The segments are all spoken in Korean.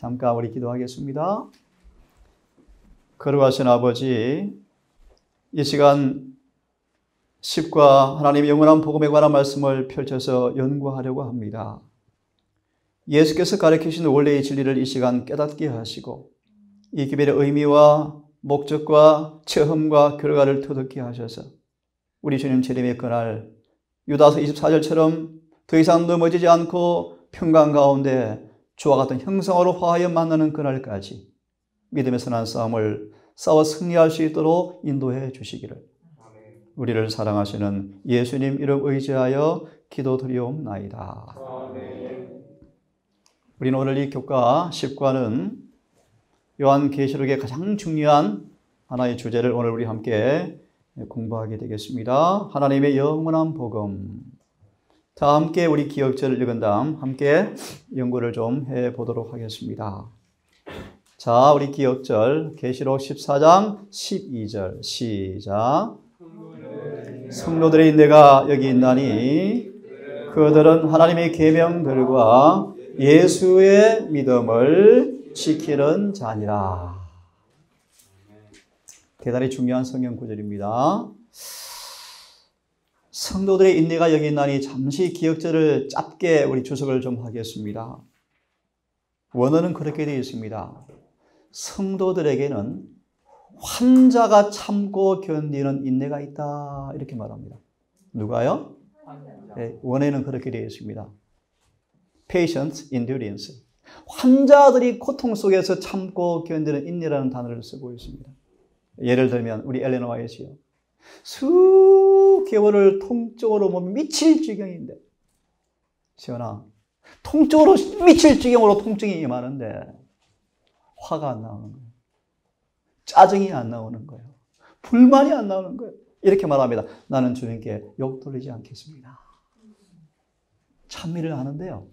잠깐 우리 기도하겠습니다. 거룩하신 아버지, 이 시간 십과 하나님의 영원한 복음에 관한 말씀을 펼쳐서 연구하려고 합니다. 예수께서 가르치신 원래의 진리를 이 시간 깨닫게 하시고 이 기별의 의미와 목적과 체험과 결과를 터득게 하셔서 우리 주님 재림의 그날 유다서 24절처럼 더 이상 넘어지지 않고 평강 가운데 주와 같은 형상으로 화하여 만나는 그날까지 믿음의 선한 싸움을 싸워 승리할 수 있도록 인도해 주시기를 우리를 사랑하시는 예수님 이름 의지하여 기도드리옵나이다. 우리는 오늘 이 교과 10과는 요한계시록의 가장 중요한 하나의 주제를 오늘 우리 함께 공부하게 되겠습니다. 하나님의 영원한 복음. 다 함께 우리 기억절을 읽은 다음 함께 연구를 좀 해보도록 하겠습니다. 자, 우리 기억절 계시록 14장 12절 시작. 성도들의 인내가 여기 있나니 그들은 하나님의 계명들과 예수의 믿음을 지키는 자니라. 대단히 중요한 성경 구절입니다. 성도들의 인내가 여기 있나니 잠시 기억절을 짧게 우리 주석을 좀 하겠습니다. 원어는 그렇게 되어 있습니다. 성도들에게는 환자가 참고 견디는 인내가 있다 이렇게 말합니다. 누가요? 네, 원어에는 그렇게 되어 있습니다. Patience, endurance. 환자들이 고통 속에서 참고 견디는 인내라는 단어를 쓰고 있습니다. 예를 들면 우리 엘레나 화이트요. 수개월을 통증으로 몸이 미칠 지경인데 시원아, 통증으로 미칠 지경으로 통증이 임하는데 화가 안 나오는 거예요. 짜증이 안 나오는 거예요. 불만이 안 나오는 거예요. 이렇게 말합니다. 나는 주님께 욕 돌리지 않겠습니다. 찬미를 하는데요.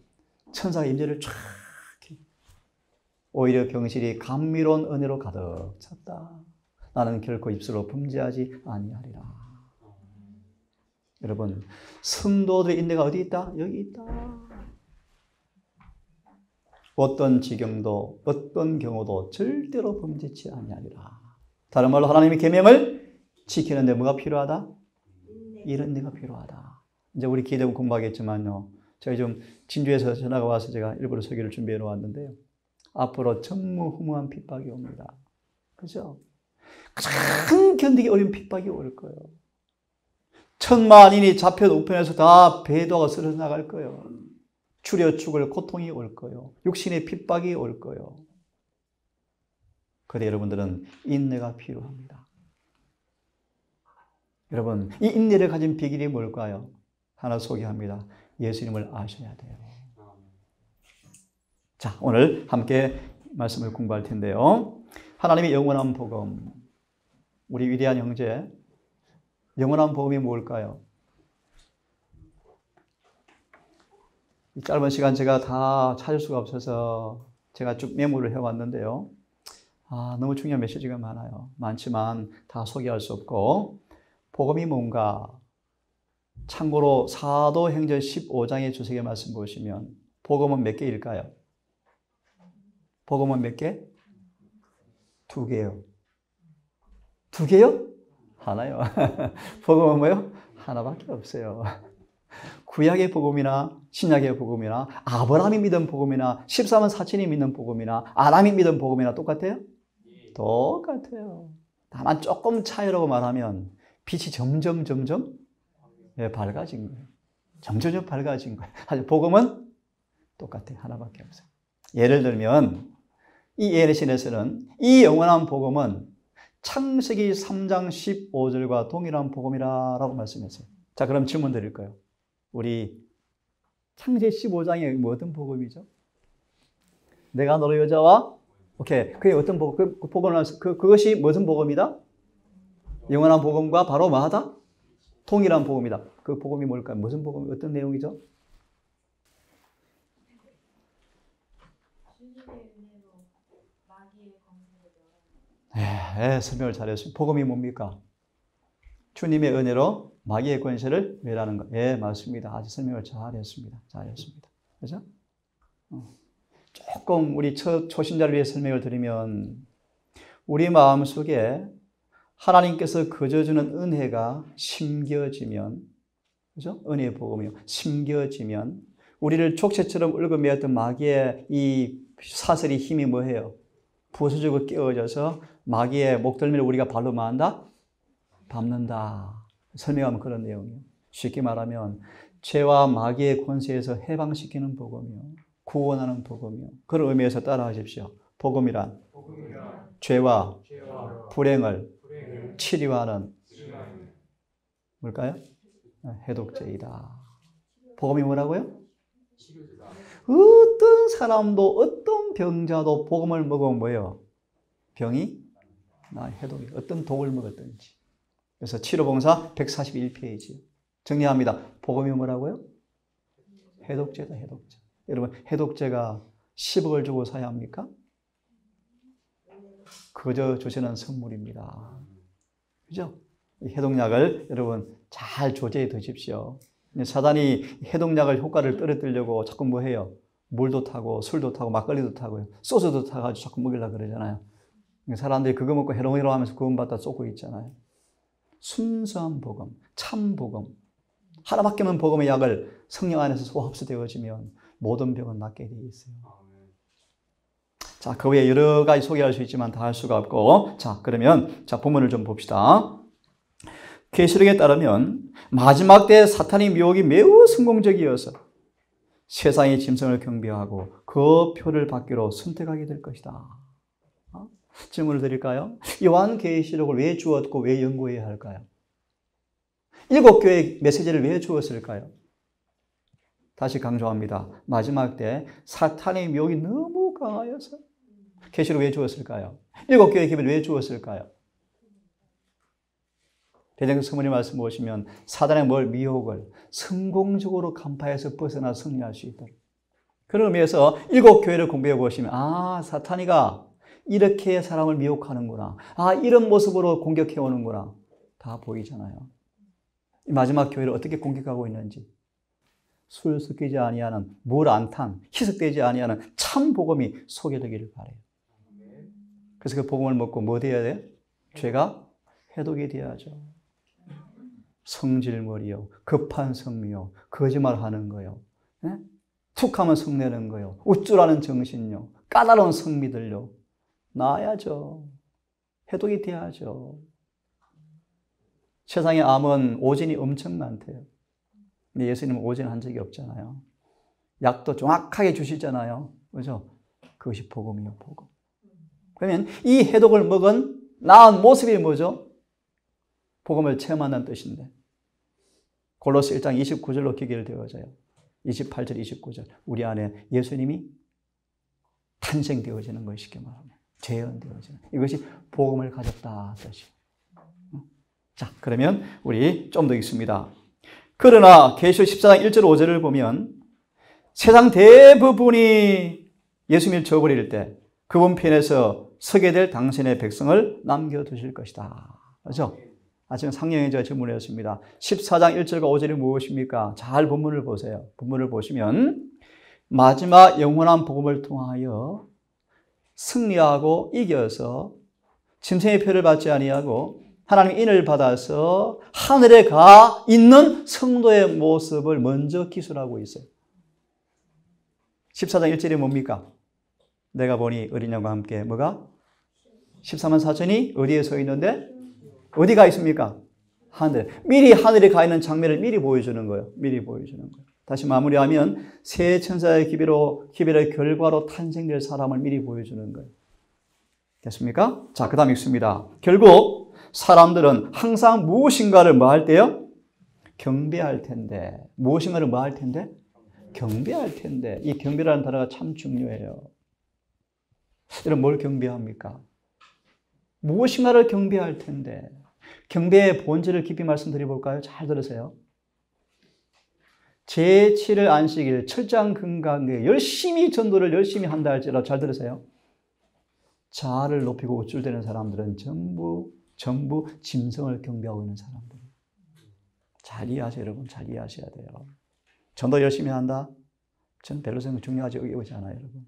천사의 임재를 쫙 오히려 병실이 감미로운 은혜로 가득 찼다. 나는 결코 입술로 범죄하지 아니하리라. 여러분, 성도들의 인내가 어디 있다? 여기 있다. 어떤 지경도 어떤 경우도 절대로 범죄치 아니하리라. 다른 말로 하나님의 계명을 지키는데 뭐가 필요하다? 이런 인내가 필요하다. 이제 우리 기대면 공부하겠지만요. 저희 좀 진주에서 전화가 와서 제가 일부러 설교를 준비해 놓았는데요. 앞으로 전무후무한 핍박이 옵니다. 그죠? 가장 견디기 어려운 핍박이 올 거예요. 천만인이 잡혀 우편에서 다 배도가 쓰러져 나갈 거예요. 추려 죽을 고통이 올 거예요. 육신의 핍박이 올 거예요. 그런데 여러분들은 인내가 필요합니다. 여러분, 이 인내를 가진 비결이 뭘까요? 하나 소개합니다. 예수님을 아셔야 돼요. 자, 오늘 함께 말씀을 공부할 텐데요. 하나님의 영원한 복음. 우리 위대한 형제, 영원한 복음이 뭘까요? 이 짧은 시간 제가 다 찾을 수가 없어서 제가 쭉 메모를 해왔는데요. 너무 중요한 메시지가 많아요. 많지만 다 소개할 수 없고, 복음이 뭔가? 참고로 사도행전 15장의 주석의 말씀 보시면 복음은 몇 개일까요? 복음은 몇 개? 2개요. 2개요? 하나요. 복음은 뭐요? 하나밖에 없어요. 구약의 복음이나 신약의 복음이나 아브라함이 믿은 복음이나 14만 4천이 믿는 복음이나 아람이 믿은 복음이나 똑같아요? 똑같아요. 다만 조금 차이라고 말하면 빛이 점점 밝아진 거예요. 점점 밝아진 거예요. 하지만 복음은 똑같아요. 하나밖에 없어요. 예를 들면 이 예레신에서는 이 영원한 복음은 창세기 3장 15절과 동일한 복음이라고 말씀했어요. 자, 그럼 질문 드릴 거예요. 우리 창세기 15장이 어떤 복음이죠? 내가 너로 여자와 오케이. 그게 어떤 복음? 그것이 무슨 복음이다? 영원한 복음과 바로 뭐하다? 동일한 복음이다. 그 복음이 뭘까요? 무슨 복음? 어떤 내용이죠? 설명을 잘했습니다. 복음이 뭡니까? 주님의 은혜로 마귀의 권세를 멸하는 것. 맞습니다. 아주 설명을 잘했습니다. 그죠? 조금 우리 초신자를 위해 설명을 드리면 우리 마음속에 하나님께서 거저주는 은혜가 심겨지면, 그죠? 은혜의 복음이요. 심겨지면 우리를 족쇄처럼 얽어매었던 마귀의 이 사슬이 힘이 뭐예요? 부서지고 깨어져서 마귀의 목덜미를 우리가 발로 뭐한다? 밟는다. 설명하면 그런 내용이에요. 쉽게 말하면 죄와 마귀의 권세에서 해방시키는 복음이요. 구원하는 복음이요. 그런 의미에서 따라하십시오. 복음이란 죄와 불행을 치료하는 뭘까요? 해독제이다. 복음이 뭐라고요? 어떤 사람도 어떤 병자도 복음을 먹으면 뭐예요? 병이 해독이. 어떤 독을 먹었든지. 그래서 치료봉사 141페이지 정리합니다. 복음이 뭐라고요? 해독제다. 해독제. 여러분 해독제가 10억을 주고 사야 합니까? 거저 주시는 선물입니다. 그죠? 이 해독약을 여러분 잘 조제해 두십시오. 사단이 해독약을 효과를 떨어뜨리려고 자꾸 뭐 해요? 물도 타고 술도 타고 막걸리도 타고요. 소주도 타가지고 자꾸 먹이려고 그러잖아요. 사람들이 그거 먹고 해롱해롱 하면서 구원받다 쏟고 있잖아요. 순수한 복음, 참 복음. 하나밖에 없는 복음의 약을 성령 안에서 소합수되어지면 모든 병은 낫게 되어 있어요. 자, 그 외에 여러 가지 소개할 수 있지만 다 할 수가 없고, 자, 그러면 자 본문을 좀 봅시다. 계시록에 따르면 마지막 때 사탄의 미혹이 매우 성공적이어서 세상의 짐승을 경배하고 그 표를 받기로 선택하게 될 것이다. 질문을 드릴까요? 요한계시록을 왜 주었고 왜 연구해야 할까요? 7교회의 메시지를 왜 주었을까요? 다시 강조합니다. 마지막 때 사탄의 미혹이 너무 강하여서 계시록 왜 주었을까요? 7교회의 기별을 왜 주었을까요? 대장경 서문의 말씀 보시면 사단의 미혹을 성공적으로 간파해서 벗어나 승리할 수 있도록. 그런 의미에서 7교회를 공부해 보시면 사탄이가 이렇게 사람을 미혹하는구나. 이런 모습으로 공격해 오는구나. 다 보이잖아요. 마지막 교회를 어떻게 공격하고 있는지. 술 섞이지 아니하는, 물 안 탄, 희석되지 아니하는 참 복음이 소개되기를 바라요. 그래서 그 복음을 먹고 뭐 돼야 돼요? 죄가 해독이 돼야죠. 성질머리요, 급한 성미요, 거짓말하는 거요, 툭하면 성내는 거요, 우쭐하는 정신요, 까다로운 성미들요. 나아야죠. 해독이 돼야죠. 세상의 암은 오진이 엄청 많대요. 근데 예수님은 오진 한 적이 없잖아요. 약도 정확하게 주시잖아요. 그죠? 그것이 복음이요, 복음. 그러면 이 해독을 먹은 나은 모습이 뭐죠? 복음을 체험한다는 뜻인데. 골로새 1장 29절로 기결되어져요. 28절, 29절. 우리 안에 예수님이 탄생되어지는 것이 쉽게 말하면 재현되어지는. 이것이 복음을 가졌다 뜻이에요. 자, 그러면 우리 좀 더 읽습니다. 그러나 계시록 14장 1절 5절을 보면 세상 대부분이 예수님을 저버릴 때 그분 편에서 서게 될 당신의 백성을 남겨두실 것이다. 그렇죠? 아침 상영행제가 질문했습니다. 14장 1절과 5절이 무엇입니까? 잘 본문을 보세요. 본문을 보시면 마지막 영원한 복음을 통하여 승리하고 이겨서 짐승의 표를 받지 아니하고 하나님의 인을 받아서 하늘에 가 있는 성도의 모습을 먼저 기술하고 있어요. 14장 1절이 뭡니까? 내가 보니 어린 양과 함께 뭐가? 14만 4천이 어디에 서 있는데? 어디가 있습니까? 하늘. 미리 하늘에 가 있는 장면을 미리 보여주는 거예요. 미리 보여주는 거예요. 다시 마무리하면 새 천사의 기별의 결과로 탄생될 사람을 미리 보여주는 거예요. 됐습니까? 자, 그 다음 읽습니다. 결국 사람들은 항상 무엇인가를 뭐 할 때요? 경배할 텐데. 무엇인가를 뭐 할 텐데? 경배할 텐데. 이 경배라는 단어가 참 중요해요. 여러분 뭘 경배합니까? 무엇인가를 경배할 텐데. 경배의 본질을 깊이 말씀드려 볼까요? 잘 들으세요. 제7일 안식일 철장 금강에 열심히 전도를 열심히 한다 할지라도 잘 들으세요. 자아를 높이고 우쭐대는 사람들은 전부 짐승을 경배하고 있는 사람들. 잘 이해하세요, 여러분. 잘 이해하셔야 돼요. 전도 열심히 한다? 전 별로 중요하지 않아요, 여러분.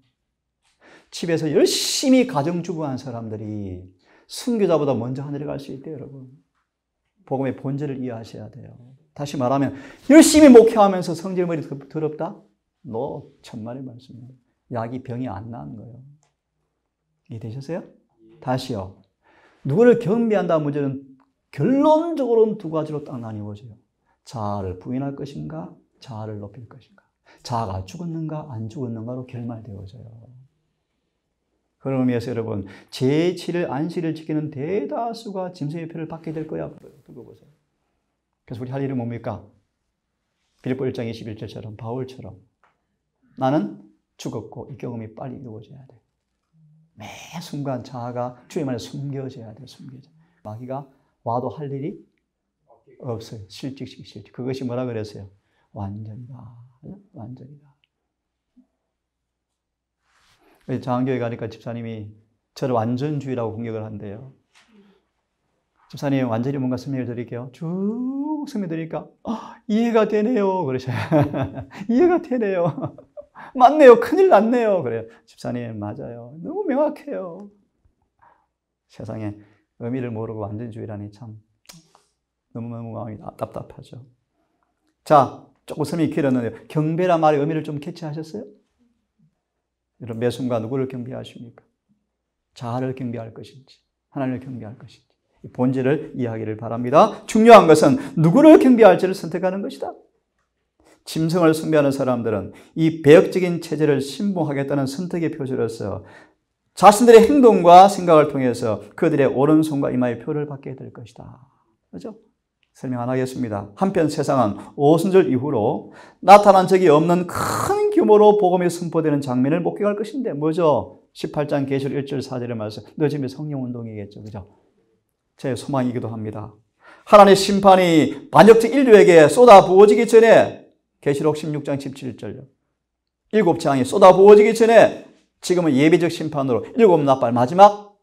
집에서 열심히 가정주부한 사람들이 순교자보다 먼저 하늘에 갈 수 있대요, 여러분. 복음의 본질을 이해하셔야 돼요. 다시 말하면 열심히 목회하면서 성질머리 더럽다? 너 천만의 말씀입니다. 약이 병이 안 나는 거예요. 이해되셨어요? 다시요. 누구를 경배한다는 문제는 결론적으로는 두 가지로 딱 나뉘어져요. 자아를 부인할 것인가, 자아를 높일 것인가. 자아가 죽었는가, 안 죽었는가로 결말되어져요. 그런 의미에서 여러분, 제7일 안식일을 지키는 대다수가 짐승의 표를 받게 될 거야. 두고 보세요. 그래서 우리 할 일은 뭡니까? 빌립보 1장 21절처럼 바울처럼 나는 죽었고 이 경험이 빨리 이루어져야 돼. 매 순간 자아가 주님 안에 숨겨져야 돼. 숨겨져. 마귀가 와도 할 일이 없어요. 실직식 실직. 그것이 뭐라 그랬어요? 완전이다. 완전이다. 장안교회 가니까 집사님이 저를 완전주의라고 공격을 한대요. 집사님 완전히 뭔가 설명을 드릴게요. 쭉 설명드리니까 이해가 되네요. 그러셔요. 이해가 되네요. 맞네요. 큰일 났네요. 그래요. 집사님 맞아요. 너무 명확해요. 세상에 의미를 모르고 완전주의라니 참 너무너무 마음이 답답하죠. 자, 조금 설명이 길었는데요. 경배란 말의 의미를 좀 캐치하셨어요? 여러분 매 순간 누구를 경배하십니까? 자아를 경배할 것인지 하나님을 경배할 것인지 이 본질을 이해하기를 바랍니다. 중요한 것은 누구를 경배할지를 선택하는 것이다. 짐승을 숭배하는 사람들은 이 배역적인 체제를 신봉하겠다는 선택의 표시로서 자신들의 행동과 생각을 통해서 그들의 오른손과 이마의 표를 받게 될 것이다. 그렇죠? 설명 안 하겠습니다. 한편 세상은 오순절 이후로 나타난 적이 없는 큰 규모로 복음이 선포되는 장면을 목격할 것인데 뭐죠? 18장 계시록 1절 4절의 말씀. 너 지금 성령운동이겠죠. 그죠? 제 소망이기도 합니다. 하나님의 심판이 반역적 인류에게 쏟아부어지기 전에 계시록 16장 17절요. 7장이 쏟아부어지기 전에 지금은 예비적 심판으로 7 나팔 마지막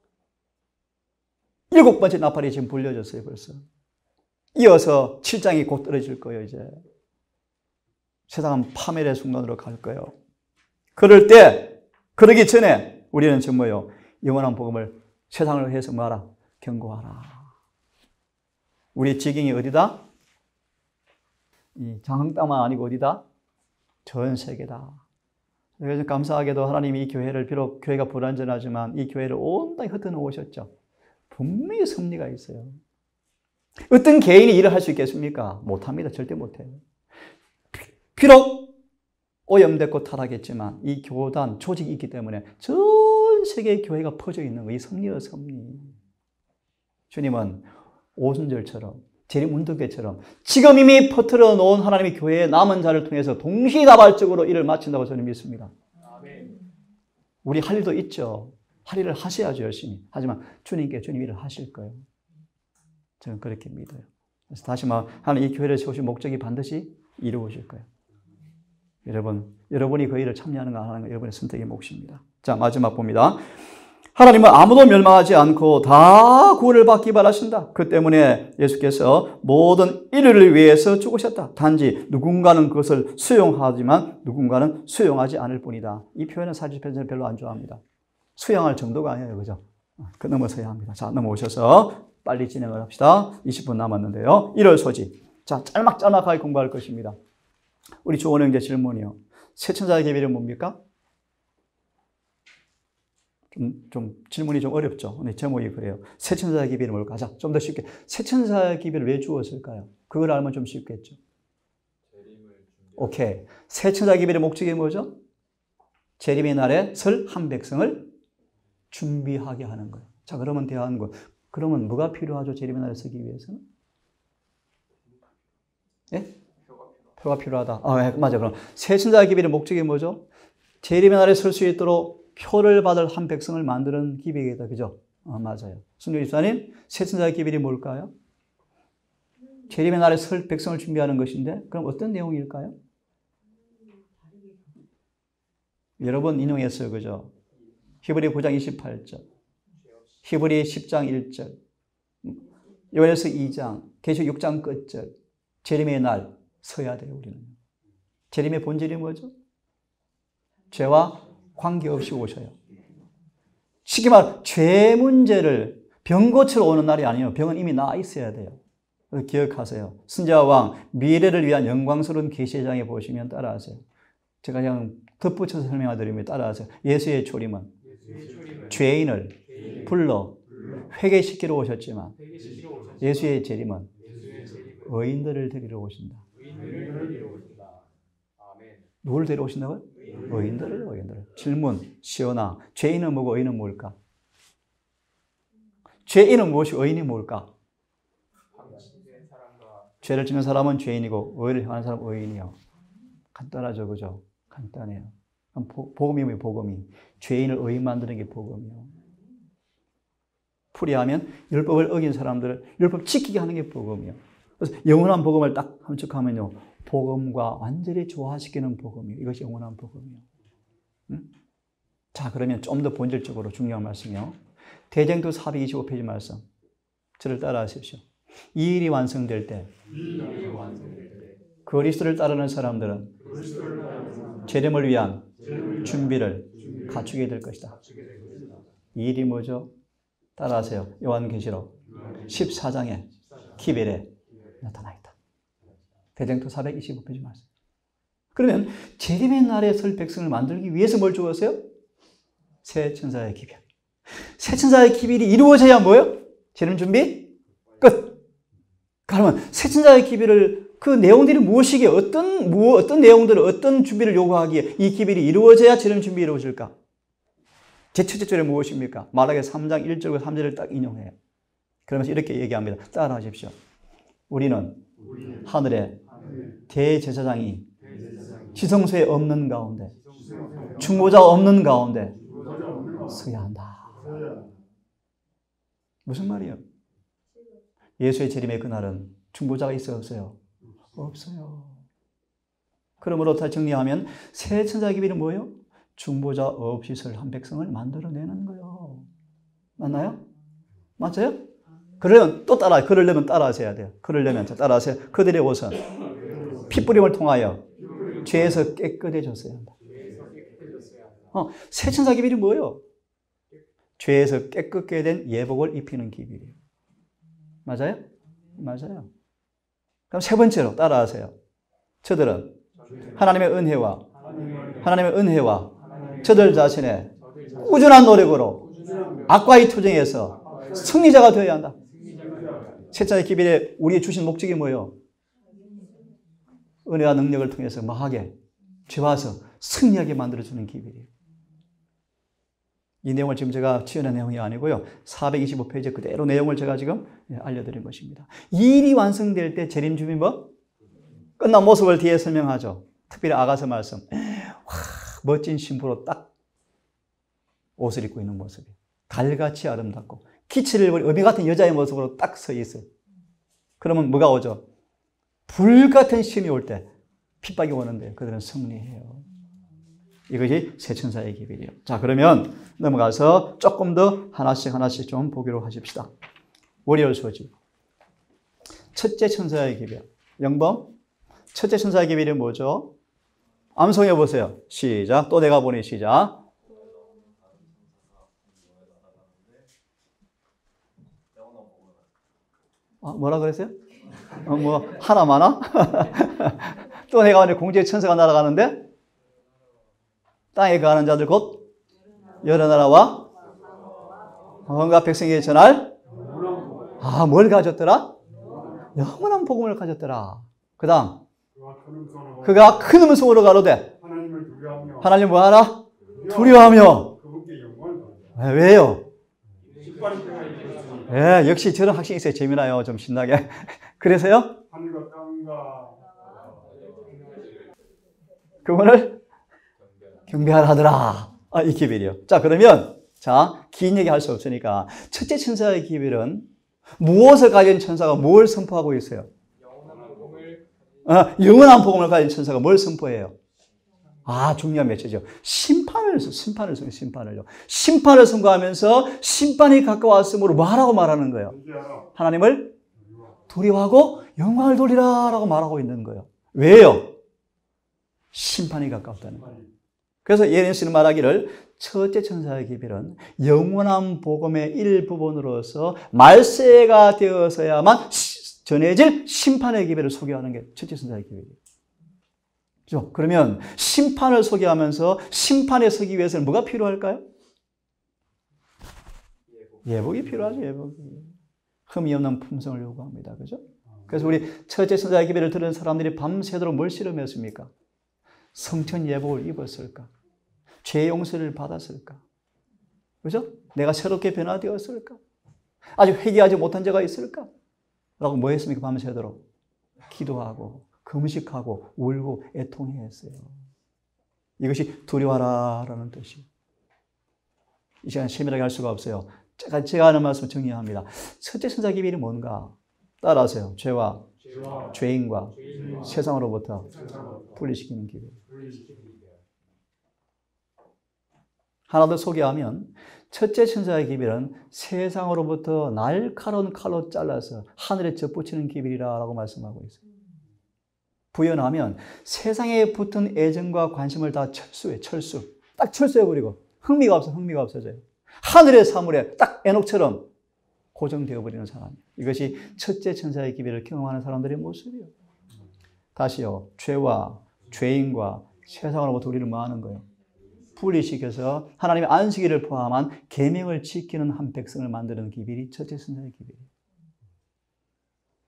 7번째 나팔이 지금 불려졌어요. 벌써. 이어서 7장이 곧 떨어질 거예요. 이제 세상은 파멸의 순간으로 갈 거예요. 그러기 전에 우리는 지금 뭐예요? 영원한 복음을 세상을 위해서 뭐하라? 경고하라. 우리 지경이 어디다? 이 장흥땅만 아니고 어디다? 전 세계다. 그래서 감사하게도 하나님이 이 교회를 비록 교회가 불완전하지만 이 교회를 온전히 흩어놓으셨죠. 분명히 섭리가 있어요. 어떤 개인이 일을 할 수 있겠습니까? 못합니다. 절대 못해요. 비록 오염됐고 타락했지만 이 교단, 조직이 있기 때문에 전 세계의 교회가 퍼져 있는 거예요. 이 섭리와 섭리. 주님은 오순절처럼 재림운동회처럼 지금 이미 퍼뜨려 놓은 하나님의 교회의 남은 자를 통해서 동시다발적으로 일을 마친다고 저는 믿습니다. 우리 할 일도 있죠. 할 일을 하셔야죠. 열심히. 하지만 주님께 주님 일을 하실 거예요. 저는 그렇게 믿어요. 그래서 다시 말하면 하나님 이 교회를 세우신 목적이 반드시 이루어질 거예요. 여러분이 그 일을 참여하는 거 하는 거 여러분의 선택의 몫입니다. 자, 마지막 봅니다. 하나님은 아무도 멸망하지 않고 다 구원을 받기 바라신다. 그 때문에 예수께서 모든 인류를 위해서 죽으셨다. 단지 누군가는 그것을 수용하지만 누군가는 수용하지 않을 뿐이다. 이 표현은 사주편에서는 별로 안 좋아합니다. 수용할 정도가 아니에요. 그죠? 그 넘어서야 합니다. 자, 넘어오셔서 빨리 진행을 합시다. 20분 남았는데요. 1월 소지. 자, 짤막짤막하게 공부할 것입니다. 우리 조원 형제 질문이요. 세천자의 계별은 뭡니까? 좀 질문이 좀 어렵죠. 네, 제목이 그래요. 세천자의 계별이 뭘까? 자, 좀 더 쉽게. 세천자의 계별을 왜 주었을까요? 그걸 알면 좀 쉽겠죠. 오케이. 세천자의 계별의 목적이 뭐죠? 재림의 날에 설 한 백성을 준비하게 하는 거예요. 자, 그러면 대화하는 거. 그러면 뭐가 필요하죠? 재림의 날에 서기 위해서는? 예? 표가 필요하다. 네, 맞아. 그럼 세천자의 기별의 목적이 뭐죠? 재림의 날에 설 수 있도록 표를 받을 한 백성을 만드는 기별이다. 그죠? 맞아요. 순교 집사님, 세천자의 기별이 뭘까요? 재림의 날에 설 백성을 준비하는 것인데, 그럼 어떤 내용일까요? 여러 번 인용했어요. 그죠? 히브리 9장 28절, 히브리 10장 1절, 요한일서 2장, 계시록 6장 끝절, 재림의 날 서야 돼요. 우리는. 재림의 본질이 뭐죠? 죄와 관계없이 오셔요. 쉽게 말해 죄 문제를 병 고치러 오는 날이 아니에요. 병은 이미 나아 있어야 돼요. 기억하세요. 선지자 왕 미래를 위한 영광스러운 계시의 장에 보시면 따라하세요. 제가 그냥 덧붙여서 설명드리면 따라하세요. 예수의 초림은 죄인을 불러 회개시키러 오셨지만 예수의 재림은 의인들을 데리러 오신다. 누구를 데리러 오신다고요? 의인들을. 질문, 시온아, 죄인은 뭐고 의인은 뭘까? 죄인은 무엇이고 의인이 뭘까? 죄를 짓는 사람은 죄인이고 의를 행하는 사람은 의인이요. 간단하죠, 그죠? 간단해요. 복음이면 복음이. 죄인을 의인 만드는 게 복음이요. 풀이하면 율법을 어긴 사람들을 율법 지키게 하는 게 복음이요. 그래서 영원한 복음을 딱 함축하면요. 복음과 완전히 조화시키는 복음이요. 이것이 영원한 복음이요. 응? 자, 그러면 좀 더 본질적으로 중요한 말씀이요. 대쟁투 425페이지 말씀. 저를 따라 하십시오. 이 일이 완성될 때 그리스도를 따르는 사람들은 재림을 위한 준비를 갖추게 될 것이다. 이 일이 뭐죠? 따라하세요. 요한계시록 14장에 기별에 나타나 있다. 대쟁투 425페이지 말씀. 그러면 재림의 날에 설 백성을 만들기 위해서 뭘 주었어요? 새 천사의 기별. 새 천사의 기별이 이루어져야 뭐예요? 재림 준비 끝. 그러면 새 천사의 기별을 그 내용들이 무엇이기에 어떤 내용들을 어떤 준비를 요구하기에 이 기별이 이루어져야 재림 준비 이루어질까? 제 첫째 줄에 무엇입니까? 말라기 3장 1절과 3절을 딱 인용해요. 그러면서 이렇게 얘기합니다. 따라 하십시오. 우리는 하늘에 대제사장이 지성소에 없는 가운데 중보자가 없는 가운데 서야 한다. 무슨 말이에요? 예수의 재림의 그날은 중보자가 있어요? 없어요? 없어요. 그러므로 다시 정리하면 새 천사의 기별은 뭐예요? 중보자 없이 설 한 백성을 만들어내는 거예요. 맞나요? 맞아요? 그러면 또 그러려면 따라하셔야 돼요. 그러려면 따라하세요. 그들의 옷은 핏부림을 통하여 죄에서 깨끗해졌어야 한다. 새 천사 기별이 뭐예요? 죄에서 깨끗게 된 예복을 입히는 기별이에요. 맞아요? 맞아요. 그럼 세 번째로 따라하세요. 저들은 하나님의 은혜와 저들 자신의 꾸준한 노력으로 악과의 투쟁에서 승리자가 되어야 한다. 새 천사의 기별에 우리의 주신 목적이 뭐예요? 은혜와 능력을 통해서 뭐하게? 죄와서 승리하게 만들어주는 기별이에요. 이 내용을 지금 제가 지어낸 내용이 아니고요. 425페이지 그대로 내용을 제가 지금 알려드린 것입니다. 이 일이 완성될 때 재림 준비 뭐? 끝난 모습을 뒤에 설명하죠. 특별히 아가서 말씀. 와, 멋진 신부로 딱 옷을 입고 있는 모습이 달같이 아름답고 기치를 버린 어미 같은 여자의 모습으로 딱 서 있어요. 그러면 뭐가 오죠? 불같은 시험이 올 때 핍박이 오는데 그들은 승리해요. 이것이 새 천사의 기별이에요. 자, 그러면 넘어가서 조금 더 하나씩 좀 보기로 하십시다. 월요일 소집. 첫째 천사의 기별. 영범. 첫째 천사의 기별이 뭐죠? 암송해 보세요. 시작. 또 내가 보니 시작. 뭐라 그랬어요? 하나 많아? 또 내가 보니 공중에 천사가 날아가는데 땅에 거하는 자들 곧 여러 나라와 온갖 백성에게 전할 뭘 가졌더라? 영원한 복음을 가졌더라. 그 다음 그가 큰 음성으로 가로되 하나님을 뭐하라? 두려워하며. 왜요? 예, 역시 저런 학생이 있어요. 재미나요. 좀 신나게. 그래서요? 그분을 경배하라 하더라. 이 기별이요. 자, 그러면, 긴 얘기 할 수 없으니까, 첫째 천사의 기별은 무엇을 가진 천사가 뭘 선포하고 있어요? 영원한 복음을 가진 천사가 뭘 선포해요? 중요한 메시지죠. 심판을요. 심판을 선고하면서 심판이 가까웠으므로 뭐하라고 말하는 거예요? 하나님을 두려워하고 영광을 돌리라라고 말하고 있는 거예요. 왜요? 심판이 가까웠다는 거예요. 그래서 예레미야 씨는 말하기를 첫째 천사의 기별은 영원한 복음의 일부분으로서 말세가 되어서야만 전해질 심판의 기별을 소개하는 게 첫째 천사의 기별이에요. 그렇죠? 그러면 심판을 소개하면서 심판에 서기 위해서는 뭐가 필요할까요? 예복이 필요하죠. 예복이. 흠이 없는 품성을 요구합니다. 그죠? 그래서 우리 첫째 천사의 기별을 들은 사람들이 밤새도록 뭘 실험했습니까? 성천 예복을 입었을까? 죄 용서를 받았을까? 그죠? 내가 새롭게 변화되었을까? 아직 회개하지 못한 자가 있을까? 라고 뭐 했습니까? 밤새도록 기도하고 금식하고 울고 애통했어요. 이것이 두려워하라라는 뜻이에요. 이 시간 세밀하게 할 수가 없어요. 제가 하는 말씀 정리합니다. 첫째 천사 기별이 뭔가? 따라하세요. 죄와 죄인과 세상으로부터 분리시키는 기별. 하나 더 소개하면 첫째 천사의 기별은 세상으로부터 날카로운 칼로 잘라서 하늘에 접붙이는 기별이라고 말씀하고 있어요. 부연하면 세상에 붙은 애정과 관심을 다 철수해. 철수. 딱 철수해버리고 흥미가 없어져요. 하늘의 사물에 딱 에녹처럼 고정되어 버리는 사람. 이것이 첫째 천사의 기별을 경험하는 사람들의 모습이에요. 다시요. 죄와 죄인과 세상으로부터 우리를 뭐 하는 거예요? 분리시켜서 하나님의 안식일을 포함한 계명을 지키는 한 백성을 만드는 기별이 첫째 천사의 기별이에요.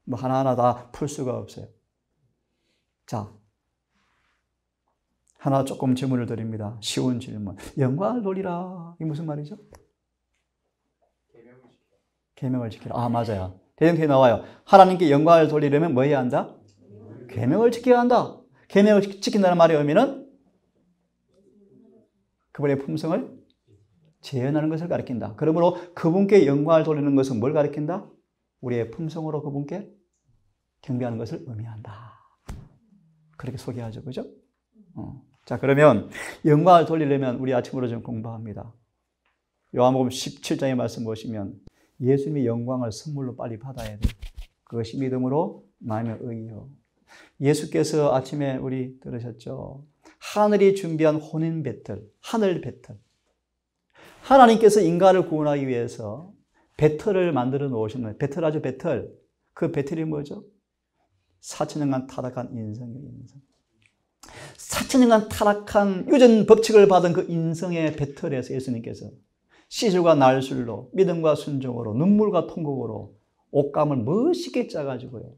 뭐 하나하나 다 풀 수가 없어요. 자, 하나 조금 질문을 드립니다. 쉬운 질문. 영광을 돌리라. 이게 무슨 말이죠? 계명을 지키라. 아, 맞아요. 대정태에 나와요. 하나님께 영광을 돌리려면 뭐 해야 한다? 계명을 지켜야 한다. 계명을 지킨다는 말의 의미는 그분의 품성을 재현하는 것을 가리킨다. 그러므로 그분께 영광을 돌리는 것은 뭘 가리킨다? 우리의 품성으로 그분께 경배하는 것을 의미한다. 그렇게 소개하죠. 그죠? 자, 그러면 영광을 돌리려면 우리 아침으로 좀 공부합니다. 요한복음 17장의 말씀 보시면 예수님의 영광을 선물로 빨리 받아야 돼요. 그것이 믿음으로 마음의 의요. 예수께서 아침에 우리 들으셨죠? 하늘이 준비한 혼인 배틀, 하늘 배틀. 하나님께서 인간을 구원하기 위해서 배틀을 만들어 놓으셨는 배틀하죠, 배틀. 그 배틀이 뭐죠? 4천년간 타락한 인성이에요, 인성. 4천년간 타락한 유전 법칙을 받은 그 인성의 배틀에서 예수님께서 시술과 날술로 믿음과 순종으로 눈물과 통곡으로 옷감을 멋있게 짜가지고요.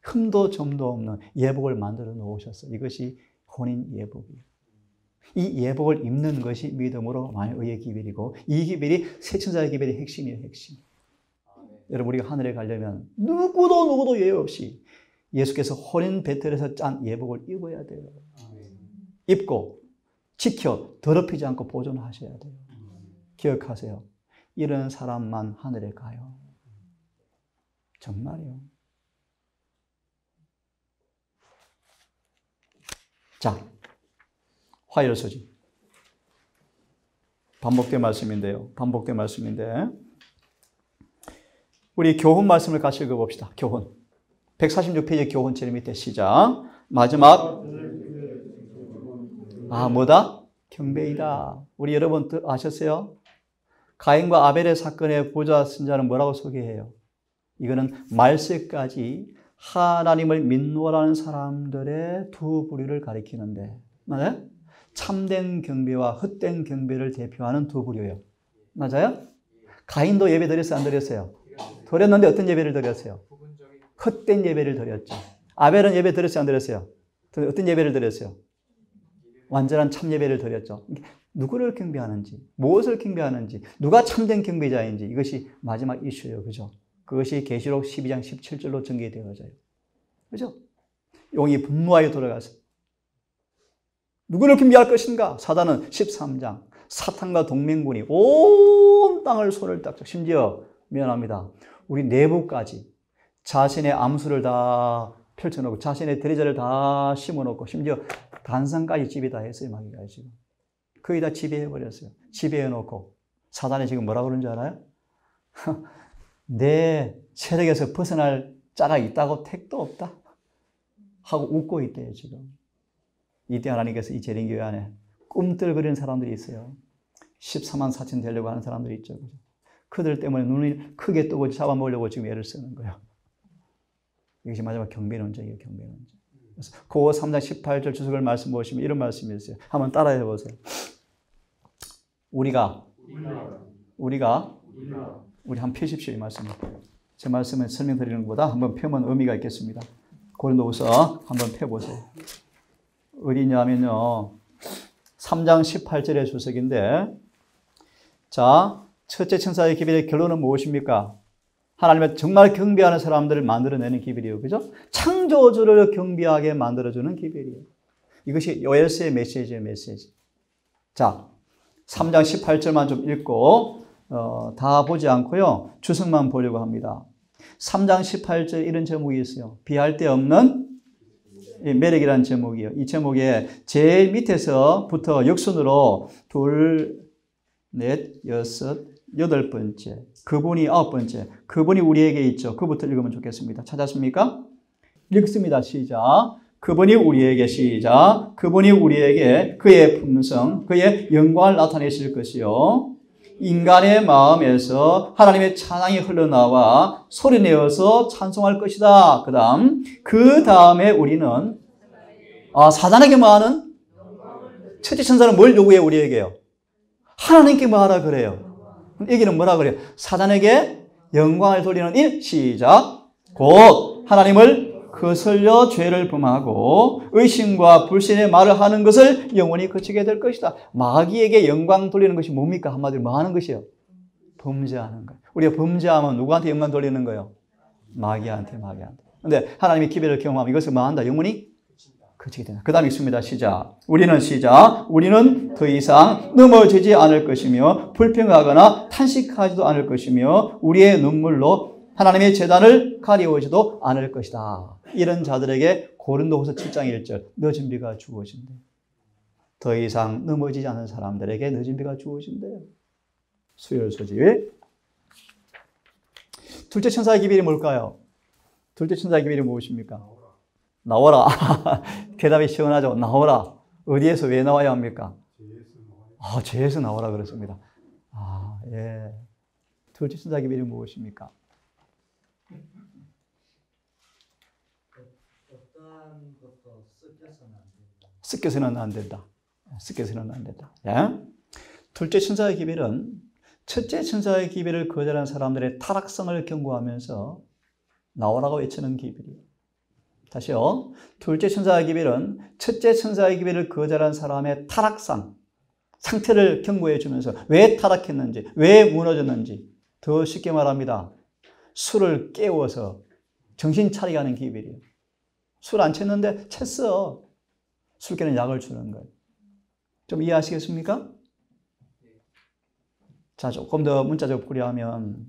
흠도 점도 없는 예복을 만들어 놓으셨어요. 이것이 혼인 예복이에요. 이 예복을 입는 것이 믿음으로 만의 의의 기별이고 이 기별이 세천사의 기별의 핵심이에요. 핵심. 여러분 우리가 하늘에 가려면 누구도 예외 없이 예수께서 혼인 배틀에서 짠 예복을 입어야 돼요. 입고 지켜 더럽히지 않고 보존하셔야 돼요. 기억하세요. 이런 사람만 하늘에 가요. 정말이요. 자, 화요일 소식. 반복된 말씀인데 우리 교훈 말씀을 같이 읽어봅시다. 교훈. 146페이지 교훈 제일 밑에 시작. 마지막. 뭐다? 경배이다. 우리 여러분 아셨어요? 가인과 아벨의 사건의 보좌 선자는 뭐라고 소개해요? 이거는 말세까지 하나님을 믿노라는 사람들의 두 부류를 가리키는데, 맞아요? 참된 경배와 헛된 경배를 대표하는 두 부류예요. 맞아요? 가인도 예배 드렸어요, 안 드렸어요? 드렸는데 어떤 예배를 드렸어요? 헛된 예배를 드렸죠. 아벨은 예배 드렸어요, 안 드렸어요? 어떤 예배를 드렸어요? 완전한 참 예배를 드렸죠. 누구를 경배하는지, 무엇을 경배하는지, 누가 참된 경배자인지 이것이 마지막 이슈예요. 그죠? 그것이 계시록 12장 17절로 전개되어져요. 그죠? 용이 분노하여 돌아가서 누구를 경배할 것인가? 사단은 13장 사탄과 동맹군이 온 땅을 손을 닦죠. 심지어 미안합니다. 우리 내부까지 자신의 암수를 다 펼쳐놓고 자신의 대리자를 다 심어놓고 심지어 단상까지 지배다 했어요. 마귀가 지금. 거의 다 지배해버렸어요. 지배해놓고 사단이 지금 뭐라고 그러는지 알아요? 내 세력에서 벗어날 자가 있다고 택도 없다 하고 웃고 있대요. 지금. 이때 하나님께서 이 재림교회 안에 꿈틀거리는 사람들이 있어요. 14만 4천 되려고 하는 사람들이 있죠. 그들 때문에 눈을 크게 뜨고 잡아먹으려고 지금 애를 쓰는 거예요. 이것이 마지막 경배론쟁이에요. 경배론쟁. 그래서 고 3장 18절 주석을 말씀 보시면 이런 말씀이 있어요. 한번 따라해 보세요. 우리 한번 펴십시오. 이 말씀을. 제 말씀을 설명드리는 것보다 한번 펴면 의미가 있겠습니다. 고린도후서 한번 펴보세요. 어디냐면요. 3장 18절의 주석인데, 자, 첫째 천사의 기별의 결론은 무엇입니까? 하나님의 정말 경배하는 사람들을 만들어내는 기별이에요. 그죠? 창조주를 경배하게 만들어주는 기별이에요. 이것이 요엘서의 메시지예요. 메시지. 자, 3장 18절만 좀 읽고 다 보지 않고요. 주석만 보려고 합니다. 3장 18절 이런 제목이 있어요. 비할 데 없는 매력이라는 제목이에요. 이 제목에 제일 밑에서부터 역순으로 2, 4, 6, 8번째, 그분이 9번째, 그분이 우리에게 있죠. 그부터 읽으면 좋겠습니다. 찾았습니까? 읽습니다. 시작. 그분이 우리에게 시작. 그분이 우리에게 그의 품성, 그의 영광을 나타내실 것이요. 인간의 마음에서 하나님의 찬양이 흘러나와 소리내어서 찬송할 것이다. 그 다음에 우리는 사단에게 뭐하는? 첫째 천사는 뭘 요구해 우리에게요? 하나님께 뭐하라 그래요? 여기는 뭐라 그래요? 사단에게 영광을 돌리는 일 시작. 곧 하나님을 거슬려 죄를 범하고 의심과 불신의 말을 하는 것을 영원히 거치게 될 것이다. 마귀에게 영광 돌리는 것이 뭡니까? 한마디로 뭐 하는 것이요? 범죄하는 거예요. 우리가 범죄하면 누구한테 영광 돌리는 거예요? 마귀한테. 근데 하나님의 기별을 경험하면 이것을 뭐 한다? 영원히 거치게 된다. 그 다음에 있습니다. 시작. 우리는 더 이상 넘어지지 않을 것이며 불평하거나 탄식하지도 않을 것이며 우리의 눈물로 하나님의 제단을 가리우지도 않을 것이다. 이런 자들에게 고린도후서 7장 1절 늦은 비가 주어진대. 더 이상 넘어지지 않은 사람들에게 늦은 비가 주어진대요. 수요일 소집. 둘째 천사의 기별이 뭘까요? 둘째 천사의 기별이 무엇입니까? 나오라. 대답이 시원하죠. 나오라. 어디에서 왜 나와야 합니까? 죄에서 나오라 그랬습니다. 예. 둘째 천사의 기별이 무엇입니까? 어떠한 것도 섞여서는 안 된다. 섞여서는 안 된다. 예? 둘째 천사의 기별은 첫째 천사의 기별을 거절한 사람들의 타락성을 경고하면서 나오라고 외치는 기별이에요. 다시요. 둘째 천사의 기별은 첫째 천사의 기별을 거절한 사람의 타락상, 상태를 경고해 주면서 왜 타락했는지, 왜 무너졌는지 더 쉽게 말합니다. 술을 깨워서 정신 차리게 하는 기별이에요. 술 안 챘는데 챘어. 술 깨는 약을 주는 거예요. 좀 이해하시겠습니까? 자, 조금 더 문자적으로 풀이하면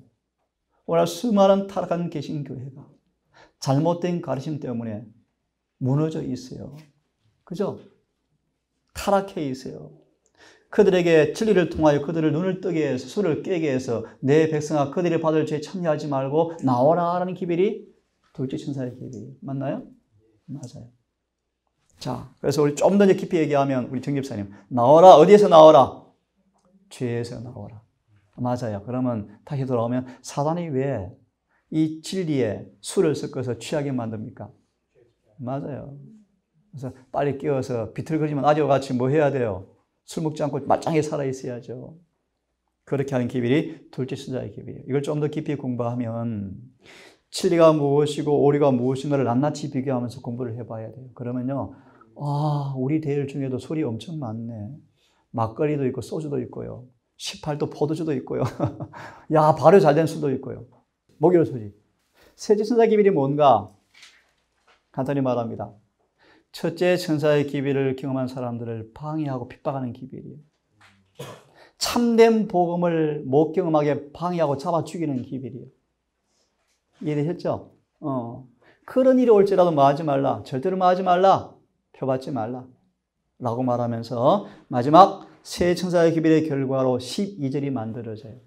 오늘 수많은 타락한 개신교회가 잘못된 가르침 때문에 무너져 있어요. 그죠? 타락해 있어요. 그들에게 진리를 통하여 그들을 눈을 뜨게 해서 술을 깨게 해서 내 백성아 그들이 받을 죄에 참여하지 말고 나오라 하는 기별이 둘째 천사의 기별이 맞나요? 맞아요. 자, 그래서 우리 좀 더 깊이 얘기하면 우리 정 집사님 나오라. 어디에서 나오라? 죄에서 나오라. 맞아요. 그러면 다시 돌아오면 사단이 왜 이 진리에 술을 섞어서 취하게 만듭니까? 맞아요. 그래서 빨리 깨워서 비틀거리면 아저와 같이 뭐 해야 돼요? 술 먹지 않고 말짱하게 살아 있어야죠. 그렇게 하는 기별이 둘째 천사의 기별이에요. 이걸 좀 더 깊이 공부하면 진리가 무엇이고 오리가 무엇인가를 낱낱이 비교하면서 공부를 해봐야 돼요. 그러면요, 우리 대일 중에도 술이 엄청 많네. 막걸리도 있고 소주도 있고요. 18도 포도주도 있고요. 야, 발효 잘 된 술도 있고요. 목요일 소식. 셋째 천사의 기별이 뭔가? 간단히 말합니다. 첫째 천사의 기별을 경험한 사람들을 방해하고 핍박하는 기별이에요. 참된 복음을 못 경험하게 방해하고 잡아 죽이는 기별이에요. 이해되셨죠? 그런 일이 올지라도 뭐 하지 말라. 절대로 뭐 하지 말라. 표받지 말라. 라고 말하면서 마지막 세 천사의 기별의 결과로 12절이 만들어져요.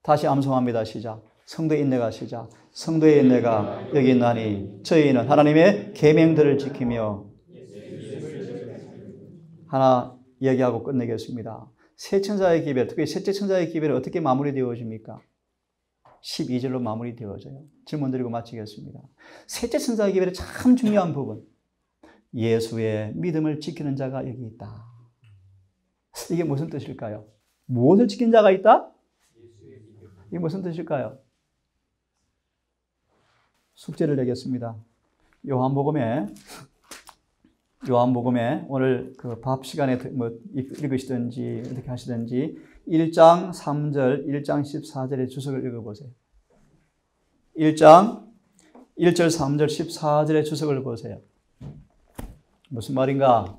다시 암송합니다. 시작. 성도의 인내가 시작. 성도의 인내가 여기 있나니 저희는 하나님의 계명들을 지키며 하나 이야기하고 끝내겠습니다. 세 천사의 기별, 특히 셋째 천사의 기별이 어떻게 마무리되어집니까? 12절로 마무리되어져요. 질문 드리고 마치겠습니다. 셋째 천사의 기별의 참 중요한 부분. 예수의 믿음을 지키는 자가 여기 있다. 이게 무슨 뜻일까요? 무엇을 지킨 자가 있다? 이게 무슨 뜻일까요? 숙제를 내겠습니다. 요한복음에 오늘 그 밥 시간에 뭐 읽으시든지 어떻게 하시든지 1장 3절, 1장 14절의 주석을 읽어보세요. 1장 1절, 3절, 14절의 주석을 보세요. 무슨 말인가?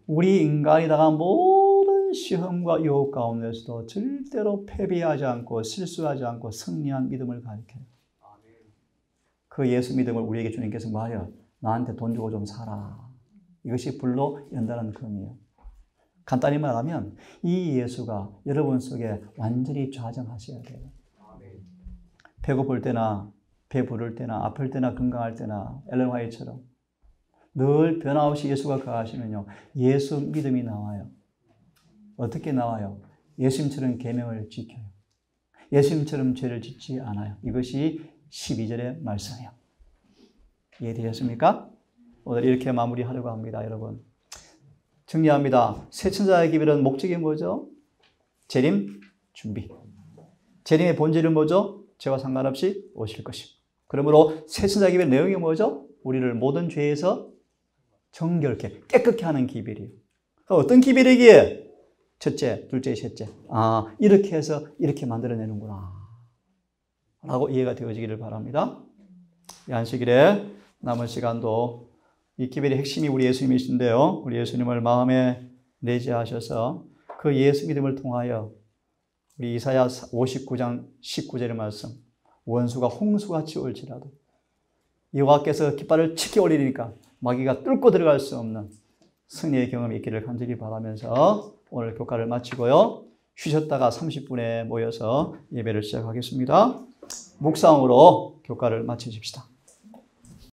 우리 인간이 당한 모든 시험과 유혹 가운데서도 절대로 패배하지 않고 실수하지 않고 승리한 믿음을 가르쳐요. 그 예수 믿음을 우리에게 주님께서 말해요. 나한테 돈 주고 좀 사라. 이것이 불로 연단하는 금이에요. 간단히 말하면 이 예수가 여러분 속에 완전히 좌정하셔야 돼요. 배고플 때나 배 부를 때나 아플 때나 건강할 때나 엘렌 화이트처럼 늘 변함없이 예수가 거하시면요. 예수 믿음이 나와요. 어떻게 나와요? 예수님처럼 계명을 지켜요. 예수님처럼 죄를 짓지 않아요. 이것이 12절의 말씀이에요. 이해되셨습니까? 오늘 이렇게 마무리하려고 합니다, 여러분. 정리합니다. 새 천사의 기별은 목적이 뭐죠? 재림 준비. 재림의 본질은 뭐죠? 죄와 상관없이 오실 것입니다. 그러므로 새 천사의 기별의 내용이 뭐죠? 우리를 모든 죄에서 정결케, 깨끗게 하는 기별이에요. 어떤 기별이기에? 첫째, 둘째, 셋째. 아, 이렇게 해서 이렇게 만들어내는구나. 라고 이해가 되어지기를 바랍니다. 이 안식일에 남은 시간도 이 기별의 핵심이 우리 예수님이신데요. 우리 예수님을 마음에 내재하셔서 그 예수 믿음을 통하여 우리 이사야 59장 19절의 말씀, 원수가 홍수같이 올지라도 여호와께서 깃발을 치켜 올리니까 마귀가 뚫고 들어갈 수 없는 승리의 경험이 있기를 간절히 바라면서 오늘 교과를 마치고요. 쉬셨다가 30분에 모여서 예배를 시작하겠습니다. 묵상으로 교과를 마치십시다.